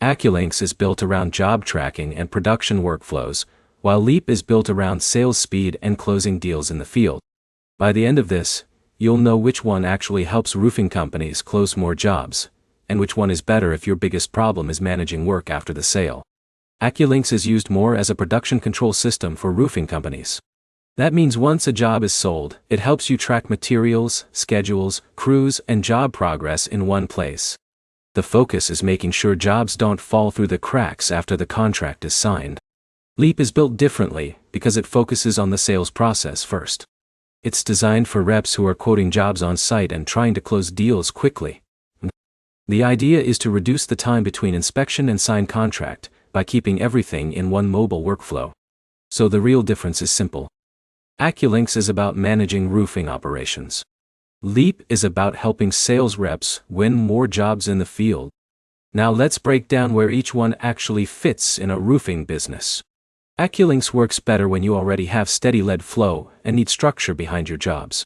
AccuLynx is built around job tracking and production workflows, while Leap is built around sales speed and closing deals in the field. By the end of this, you'll know which one actually helps roofing companies close more jobs, and which one is better if your biggest problem is managing work after the sale. AccuLynx is used more as a production control system for roofing companies. That means once a job is sold, it helps you track materials, schedules, crews, and job progress in one place. The focus is making sure jobs don't fall through the cracks after the contract is signed. Leap is built differently because it focuses on the sales process first. It's designed for reps who are quoting jobs on site and trying to close deals quickly. The idea is to reduce the time between inspection and signed contract by keeping everything in one mobile workflow. So the real difference is simple. AccuLynx is about managing roofing operations. Leap is about helping sales reps win more jobs in the field. Now let's break down where each one actually fits in a roofing business. AccuLynx works better when you already have steady lead flow and need structure behind your jobs.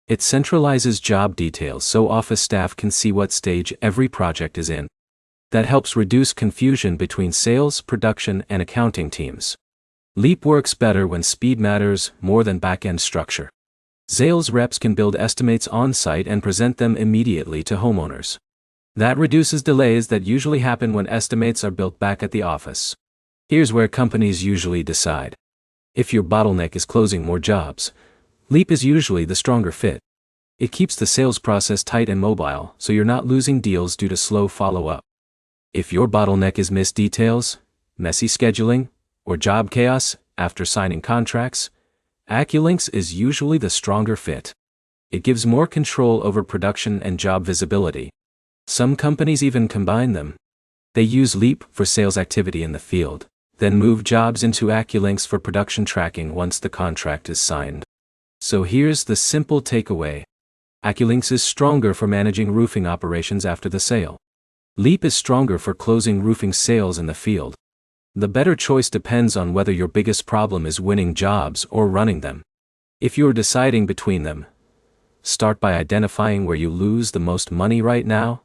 It centralizes job details so office staff can see what stage every project is in. That helps reduce confusion between sales, production, and accounting teams. Leap works better when speed matters more than back-end structure. Sales reps can build estimates on-site and present them immediately to homeowners. That reduces delays that usually happen when estimates are built back at the office. Here's where companies usually decide. If your bottleneck is closing more jobs, Leap is usually the stronger fit. It keeps the sales process tight and mobile, so you're not losing deals due to slow follow-up. If your bottleneck is missed details, messy scheduling, or job chaos after signing contracts, AccuLynx is usually the stronger fit. It gives more control over production and job visibility. Some companies even combine them. They use Leap for sales activity in the field, then move jobs into AccuLynx for production tracking once the contract is signed. So here's the simple takeaway. AccuLynx is stronger for managing roofing operations after the sale. Leap is stronger for closing roofing sales in the field. The better choice depends on whether your biggest problem is winning jobs or running them. If you're deciding between them, start by identifying where you lose the most money right now,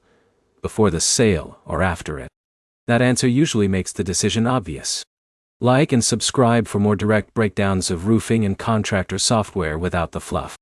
before the sale or after it. That answer usually makes the decision obvious. Like and subscribe for more direct breakdowns of roofing and contractor software without the fluff.